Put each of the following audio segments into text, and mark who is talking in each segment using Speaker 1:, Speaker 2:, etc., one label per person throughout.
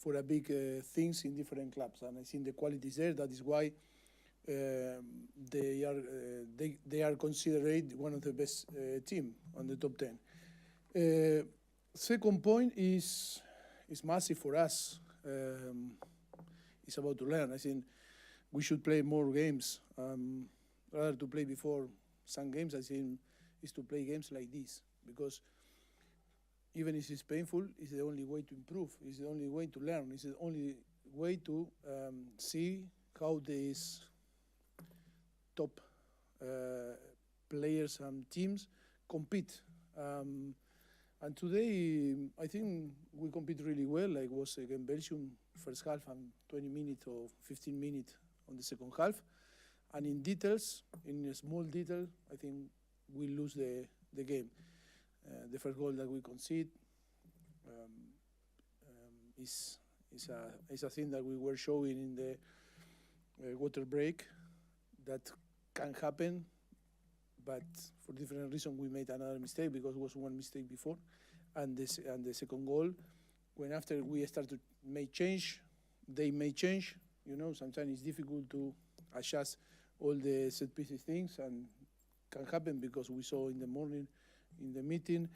Speaker 1: for a big things in different clubs, and I think the quality is there. That is why they are considered one of the best team on the top 10. Second point is massive for us. It's about to learn. I think we should play more games. Rather to play before some games, I think, is to play games like this, because even if it's painful, it's the only way to improve. It's the only way to learn. It's the only way to see how these top players and teams compete. And today, I think we compete really well, like was against Belgium first half and 20 minutes or 15 minutes on the second half. And in details, in a small detail, I think we lose the game. The first goal that we concede is a thing that we were showing in the water break that can happen, but for different reasons we made another mistake, because it was one mistake before. And the second goal, when after we start to make change, they may change. You know, sometimes it's difficult to adjust all the set pieces things, and can happen because we saw in the morning in the meeting.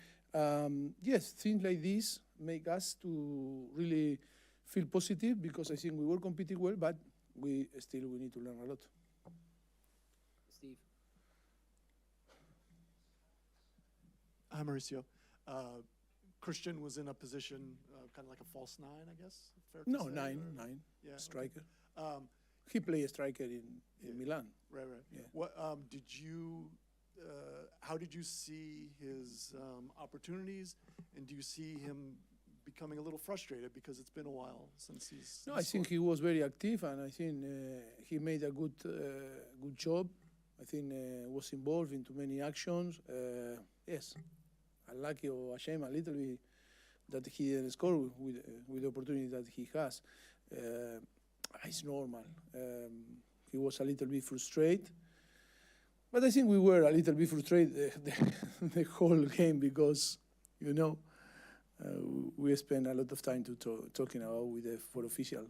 Speaker 1: Yes, things like this make us to really feel positive, because I think we were competing well, but we need to learn a lot.
Speaker 2: Steve.
Speaker 3: Hi, Mauricio. Christian was in a position, kind of like a false nine, I guess. Fair to
Speaker 1: No,
Speaker 3: say,
Speaker 1: nine,
Speaker 3: Yeah,
Speaker 1: striker.
Speaker 3: Okay.
Speaker 1: He played a striker in Milan.
Speaker 3: Right.
Speaker 1: Yeah.
Speaker 3: What did you? How did you see his opportunities, and do you see him becoming a little frustrated because it's been a while since he's?
Speaker 1: No, I think he was very active, and I think he made a good job. I think was involved into many actions. Yes, unlucky or ashamed a little bit that he didn't score with the opportunity that he has. It's normal. He was a little bit frustrated. But I think we were a little bit frustrated the whole game, because, you know, we spent a lot of time talking about with the four official.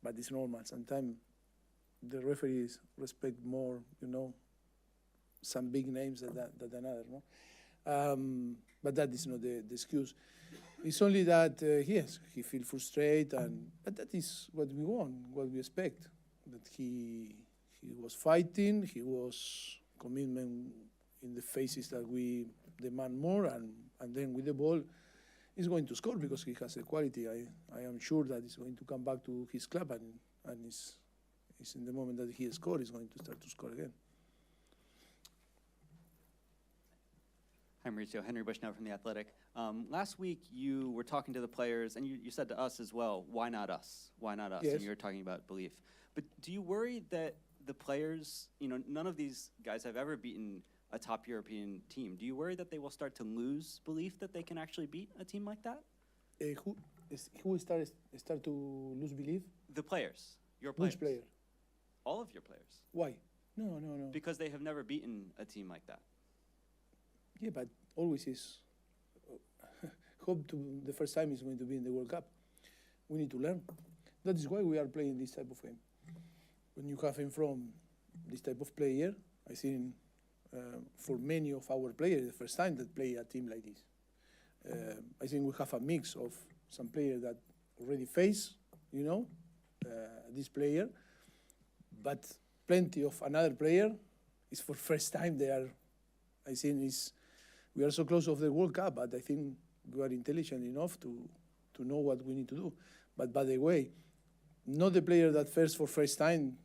Speaker 1: But it's normal. Sometimes the referees respect more, you know, some big names than another, no? But that is not the excuse. It's only that, yes, he feels frustrated, but that is what we want, what we expect. That he was fighting, he was commitment in the phases that we demand more, and then with the ball, he's going to score because he has the quality. I am sure that he's going to come back to his club, and it's in the moment that he scores, he's going to start to score again.
Speaker 2: Hi, Mauricio. Henry Bushnell from The Athletic. Last week, you were talking to the players, and you said to us as well, why not us? Why not us?
Speaker 1: Yes.
Speaker 2: And you were talking about belief. But do you worry that the players, you know, none of these guys have ever beaten a top European team. Do you worry that they will start to lose belief that they can actually beat a team like that?
Speaker 1: Who start to lose belief?
Speaker 2: The players. Your players.
Speaker 1: Which player?
Speaker 2: All of your players.
Speaker 1: Why? No.
Speaker 2: Because they have never beaten a team like that.
Speaker 1: Yeah, but always is hope to the first time is going to be in the World Cup. We need to learn. That is why we are playing this type of game. When you have in front this type of player, I think for many of our players, the first time that play a team like this. I think we have a mix of some players that already face, you know, this player, but plenty of another player is for first time they are. I think we are so close of the World Cup, but I think we are intelligent enough to know what we need to do. But by the way, not the player that first for first time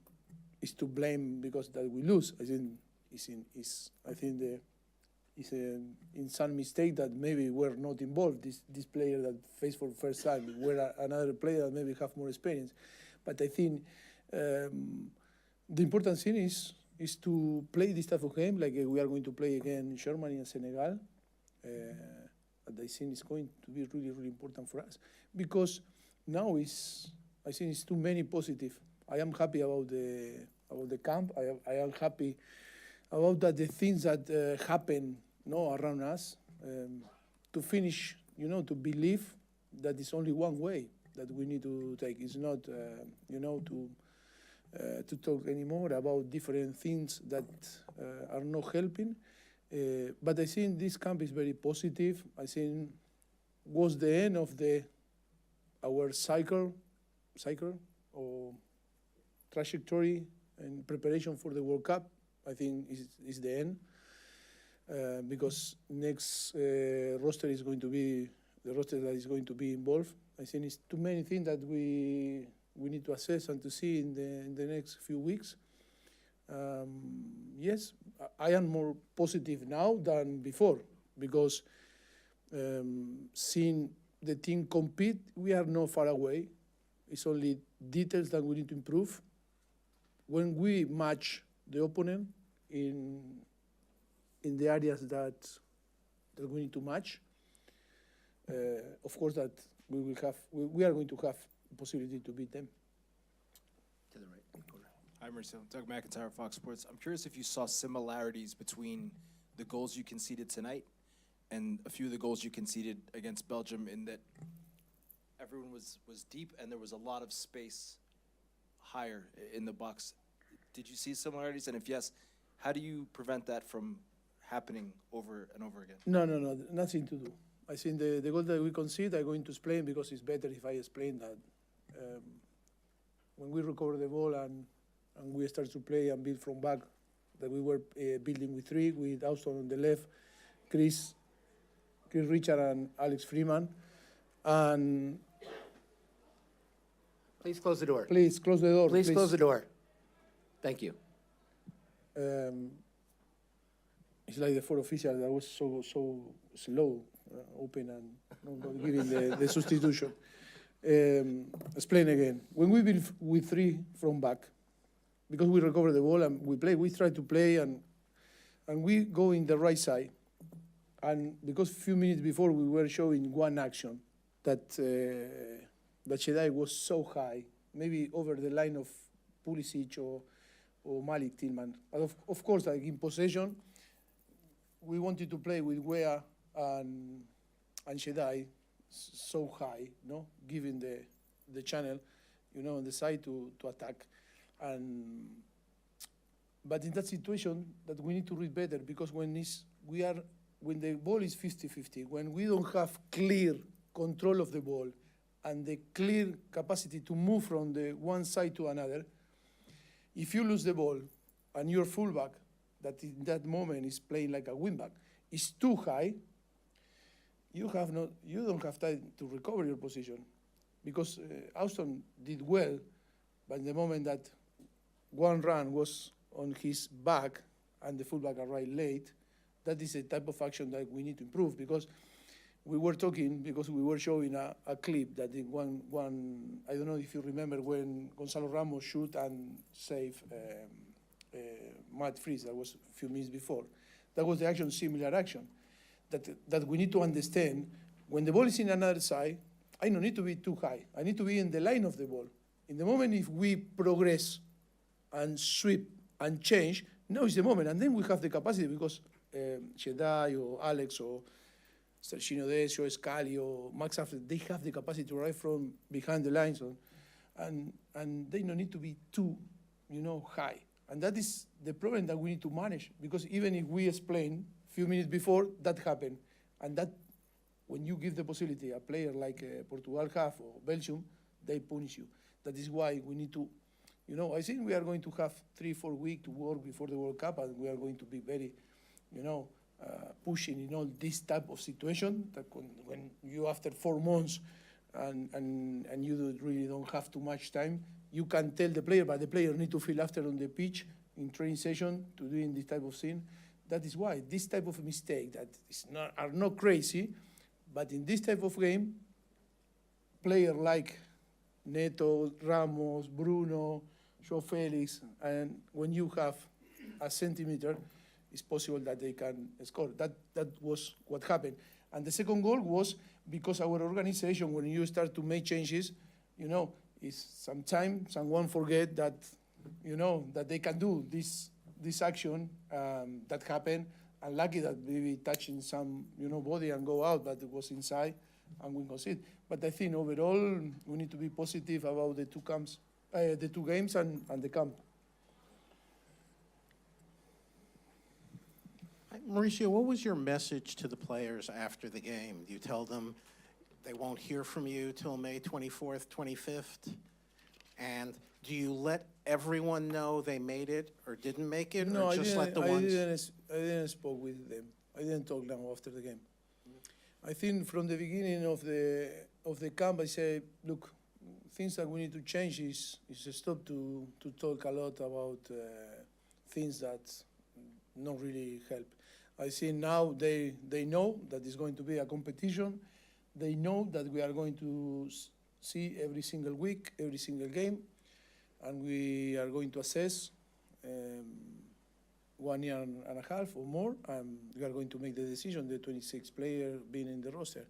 Speaker 1: is to blame because that we lose. I think it's in some mistake that maybe we're not involved. This player that faced for first time, where another player that maybe have more experience. But I think the important thing is to play this type of game like we are going to play again in Germany and Senegal. And I think it's going to be really, really important for us because now I think it's too many positive. I am happy about the camp. I am happy about that the things that happen, around us. To finish, to believe that it's only one way. that we need to take. It's not, to talk anymore about different things that are not helping. But I think this camp is very positive. I think was the end of our cycle or trajectory and preparation for the World Cup. I think is the end because next roster is going to be the roster that is going to be involved. I think it's too many things that we need to assess and to see in the next few weeks. Yes, I am more positive now than before because seeing the team compete, we are not far away. It's only details that we need to improve. When we match the opponent in the areas that we need to match, of course that we are going to have the possibility to beat them.
Speaker 4: To the right corner.
Speaker 5: Hi, Mauricio. Doug McIntyre, Fox Sports. I'm curious if you saw similarities between the goals you conceded tonight and a few of the goals you conceded against Belgium, in that everyone was deep and there was a lot of space higher in the box. Did you see similarities? And if yes, how do you prevent that from happening over and over again?
Speaker 1: No, nothing to do. I think the goal that we concede, I'm going to explain because it's better if I explain that. When we recover the ball and we start to play and build from back, that we were building with three, with Austin on the left, Chris Richard and Alex Freeman. And
Speaker 4: Please close the door.
Speaker 1: please close the door.
Speaker 4: Please close the door. Thank you.
Speaker 1: It's like the fourth official that was so slow, open and not giving the substitution. Explain again. When we build with three from back, because we recover the ball and we try to play and we go in the right side. And because a few minutes before we were showing one action that Shedai was so high, maybe over the line of Pulisic or Malik Tillman. Of course, like in possession, we wanted to play with Wea and Shedai so high, giving the channel, on the side to attack. But in that situation, that we need to read better, because when the ball is 50-50, when we don't have clear control of the ball and the clear capacity to move from the one side to another, if you lose the ball and your fullback, that in that moment is playing like a wingback, is too high, you don't have time to recover your position, because Austin did well, but in the moment that one run was on his back and the fullback arrived late, that is a type of action that we need to improve, because we were showing a clip that in one I don't know if you remember when Gonzalo Ramos shoot and save Matt Freeze, that was a few minutes before. That was the action, similar action, that we need to understand. When the ball is in another side, I don't need to be too high. I need to be in the line of the ball. In the moment if we progress and sweep and change, now is the moment. And then we have the capacity, because Shedai or Alex or Serginho Dez or Scali or Max Affleck, they have the capacity to arrive from behind the lines, and they don't need to be too, high. And that is the problem that we need to manage, because even if we explain a few minutes before, that happened. And that, when you give the possibility, a player like Portugal have or Belgium, they punish you. That is why we need to, I think we are going to have 3-4 weeks to work before the World Cup, and we are going to be very, pushing in all this type of situation, that when you after 4 months and you really don't have too much time, you can tell the player, but the player need to feel after on the pitch in training session to doing this type of thing. That is why this type of mistake that are not crazy, but in this type of game, player like Neto, Ramos, Bruno, João Felix, and when you have a centimeter, it's possible that they can score. That was what happened. And the second goal was because our organization, when you start to make changes, is sometimes someone forget that, that they can do this action that happened. Unlucky that maybe touching some, body and go out, but it was inside and we concede. But I think overall we need to be positive about the two games and the camp.
Speaker 6: Mauricio, what was your message to the players after the game? Do you tell them they won't hear from you till May 24th, 25th? And do you let everyone know they made it or didn't make it,
Speaker 1: No,
Speaker 6: or just let the ones?
Speaker 1: I didn't spoke with them. I didn't talk now after the game. I think from the beginning of the camp, I said, look, things that we need to change is stop to talk a lot about things that not really help. I think now they know that it's going to be a competition. They know that we are going to see every single week, every single game, and we are going to assess 1 year and a half or more, and we are going to make the decision, the 26 player being in the roster.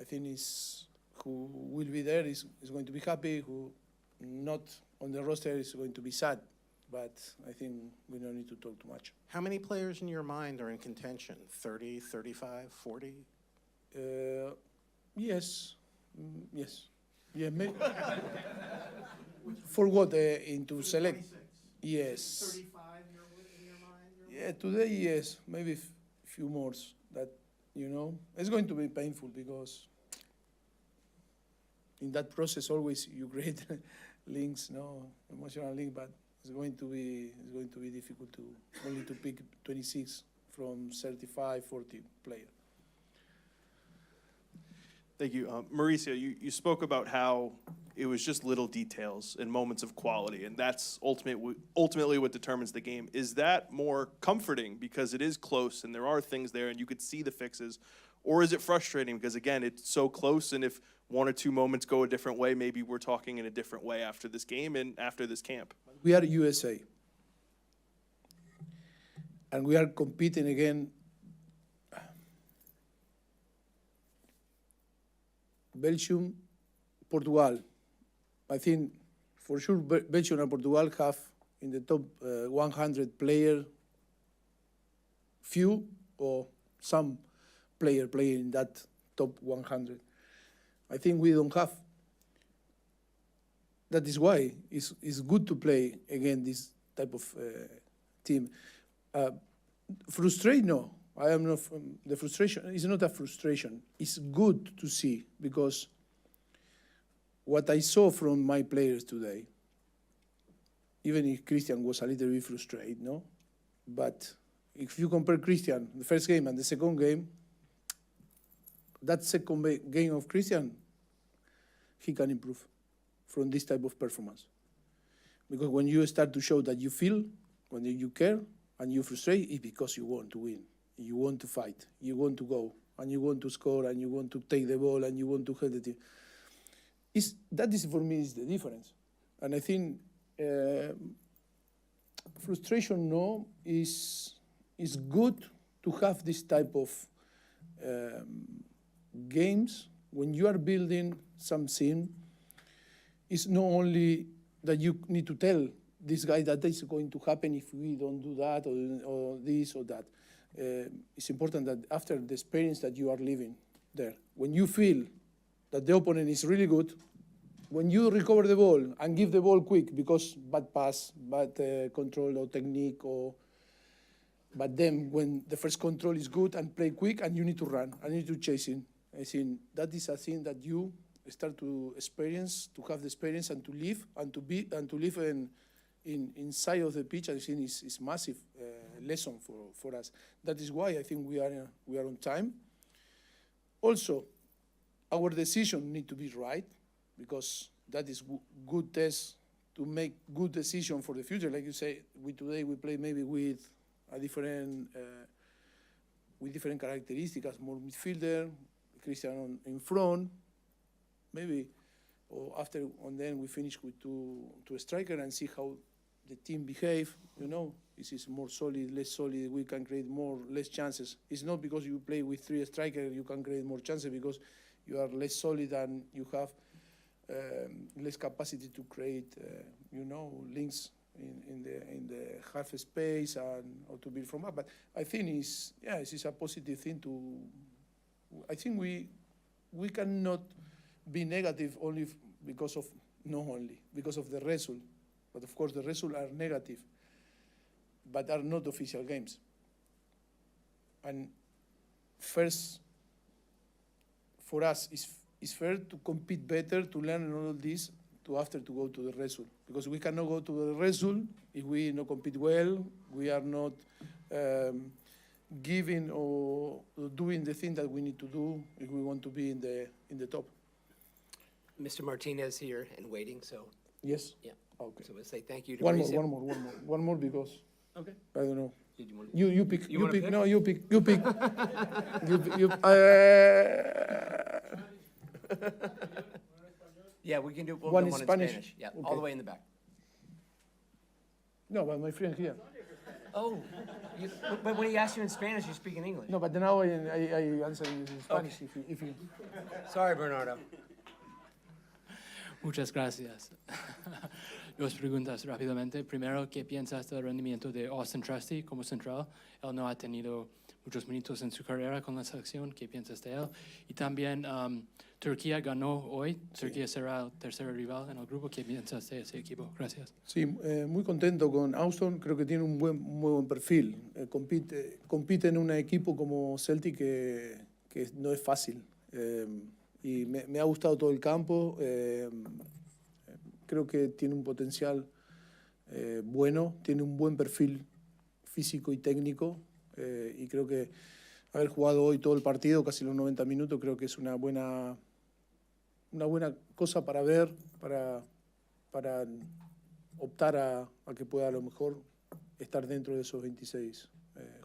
Speaker 1: I think who will be there is going to be happy, who not on the roster is going to be sad, but I think we don't need to talk too much.
Speaker 6: How many players in your mind are in contention? 30, 35, 40?
Speaker 1: Yes, yes. Yeah, for what, into select?
Speaker 6: 26.
Speaker 1: Yes.
Speaker 6: 35 in your mind?
Speaker 1: Yeah, today, yes, maybe few more. That, it's going to be painful because in that process always you create links, emotional link, but it's going to be difficult to only to pick 26 from 35, 40 players.
Speaker 7: Thank you. Mauricio, you spoke about how it was just little details and moments of quality, and that's ultimately what determines the game. Is that more comforting because it is close and there are things there and you could see the fixes, or is it frustrating because, again, it's so close, and if 1 or 2 moments go a different way, maybe we're talking in a different way after this game and after this camp?
Speaker 1: We are USA, and we are competing again. Belgium, Portugal. I think for sure Belgium and Portugal have in the top 100 player few or some player playing in that top 100. I think we don't have. That is why it's good to play against this type of team. Frustrate, no. I am not. The frustration is not a frustration. It's good to see because what I saw from my players today, even if Christian was a little bit frustrated, no? But if you compare Christian, the first game and the second game, that second game of Christian, he can improve from this type of performance. Because when you start to show that you feel, when you care, and you frustrate, it's because you want to win. You want to fight, you want to go, and you want to score, and you want to take the ball, and you want to help the team. That is, for me, is the difference. And I think frustration, no, is good to have this type of games when you are building something. It's not only that you need to tell this guy that this is going to happen if we don't do that or this or that. It's important that after the experience that you are living there, when you feel that the opponent is really good, when you recover the ball and give the ball quick because bad pass, bad control or technique, but then when the first control is good and play quick and you need to run and you need to chase in, I think that is a thing that you start to experience, to have the experience and to live and to live inside of the pitch. I think is massive lesson for us. That is why I think we are on time. Also, our decision need to be right because that is good test to make good decision for the future. Like you say, today we play maybe with a different characteristics, more midfielder, Christian in front, maybe, or after, and then we finish with two striker and see how the team behave. This is more solid, less solid. We can create less chances. It's not because you play with 3 strikers you can create more chances because you are less solid and you have less capacity to create, links in the half space or to build from up. But I think it's a positive thing to. I think we cannot be negative only because of, not only, because of the result. But of course the results are negative, but are not official games. And first, for us, it's fair to compete better, to learn all this, to after to go to the result. Because we cannot go to the result if we not compete well, we are not giving or doing the thing that we need to do if we want to be in the top.
Speaker 4: Mr. Martinez here and waiting, so,
Speaker 1: Yes?
Speaker 4: yeah.
Speaker 1: Okay.
Speaker 4: So we'll say thank you to
Speaker 1: One
Speaker 4: Mauricio.
Speaker 1: more want
Speaker 4: Okay.
Speaker 1: I don't know.
Speaker 4: Did you want
Speaker 1: You pick.
Speaker 4: You
Speaker 1: You
Speaker 4: wanna
Speaker 1: pick.
Speaker 4: pick?
Speaker 1: No, you pick. You pick.
Speaker 4: Yeah, we can do, we'll
Speaker 1: One
Speaker 4: do
Speaker 1: in
Speaker 4: one in
Speaker 1: Spanish?
Speaker 4: Spanish. Yeah, all
Speaker 1: Okay.
Speaker 4: the way in the back.
Speaker 1: No, but my friend here.
Speaker 4: Oh, but when he asks you in Spanish, you speak in English.
Speaker 1: No, but now I answer in Spanish if you.
Speaker 4: Sorry, Bernardo.
Speaker 8: Muchas gracias. Dos preguntas rápidamente. Primero, ¿qué piensas del rendimiento de Austin Trusty como central? Él no ha tenido muchos minutos en su carrera con la selección. ¿Qué piensas de él? Y también, Turquía ganó hoy. Turquía será el tercer rival en el grupo. ¿Qué piensas de ese equipo? Gracias.
Speaker 1: Sí, muy contento con Austin. Creo que tiene un muy buen perfil. Compite en un equipo como Celtic que no es fácil. Y me ha gustado todo el campo. Creo que tiene un potencial bueno, tiene un buen perfil físico y técnico. Y creo que haber jugado hoy todo el partido, casi los 90 minutos, creo que es una buena cosa para ver, para optar a que pueda a lo mejor estar dentro de esos 26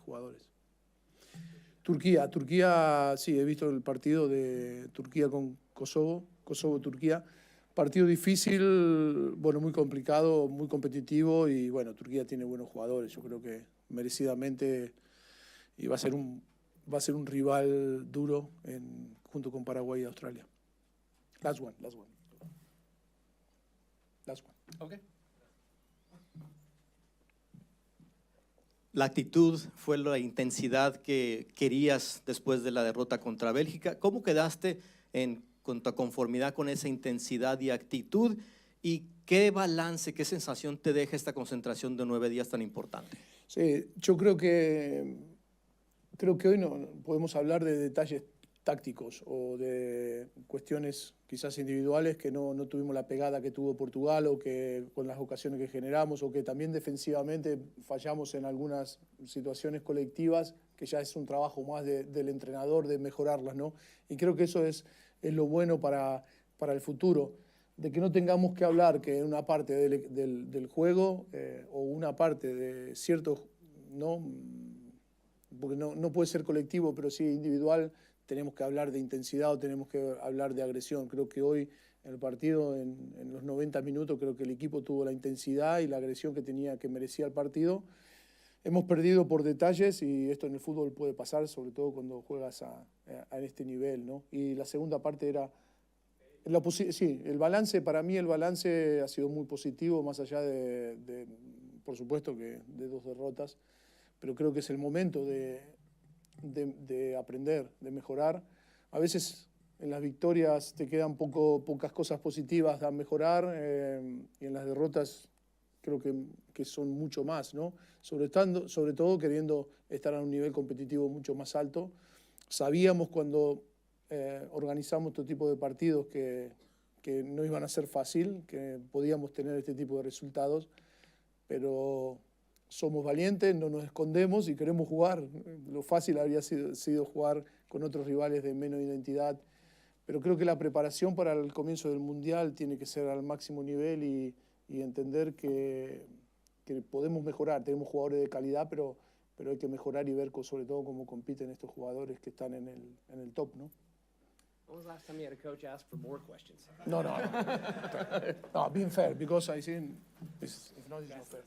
Speaker 1: jugadores. Turquía, sí, he visto el partido de Turquía con Kosovo-Turquía. Partido difícil, bueno, muy complicado, muy competitivo y bueno, Turquía tiene buenos jugadores. Yo creo que merecidamente y va a ser un rival duro junto con Paraguay y Australia. Last one.
Speaker 4: Okay.
Speaker 9: La actitud fue la intensidad que querías después de la derrota contra Bélgica. ¿Cómo quedaste en conformidad con esa intensidad y actitud? ¿Y qué balance, qué sensación te deja esta concentración de 9 días tan importante?
Speaker 1: Sí, yo creo que hoy no podemos hablar de detalles tácticos o de cuestiones quizás individuales que no tuvimos la pegada que tuvo Portugal o que con las ocasiones que generamos o que también defensivamente fallamos en algunas situaciones colectivas que ya es un trabajo más del entrenador de mejorarlas, ¿no? Y creo que eso es lo bueno para el futuro, de que no tengamos que hablar que una parte del juego o una parte de ciertos, ¿no? Porque no puede ser colectivo, pero sí individual, tenemos que hablar de intensidad o tenemos que hablar de agresión. Creo que hoy en el partido, en los 90 minutos, creo que el equipo tuvo la intensidad y la agresión que merecía el partido. Hemos perdido por detalles y esto en el fútbol puede pasar, sobre todo cuando juegas a este nivel, ¿no? Y la segunda parte era sí, el balance, para mí el balance ha sido muy positivo, más allá de por supuesto que de 2 derrotas, pero creo que es el momento de aprender, de mejorar. A veces en las victorias te quedan pocas cosas positivas a mejorar y en las derrotas creo que son mucho más, ¿no? Sobre todo queriendo estar a un nivel competitivo mucho más alto. Sabíamos cuando organizamos este tipo de partidos que no iban a ser fácil, que podíamos tener este tipo de resultados, pero somos valientes, no nos escondemos y queremos jugar. Lo fácil habría sido jugar con otros rivales de menos identidad, pero creo que la preparación para el comienzo del Mundial tiene que ser al máximo nivel y entender que podemos mejorar. Tenemos jugadores de calidad, pero hay que mejorar y ver sobre todo cómo compiten estos jugadores que están en el top, ¿no?
Speaker 4: When was the last time you had a coach ask for more questions?
Speaker 1: No, being fair, because I think if not, it's not fair.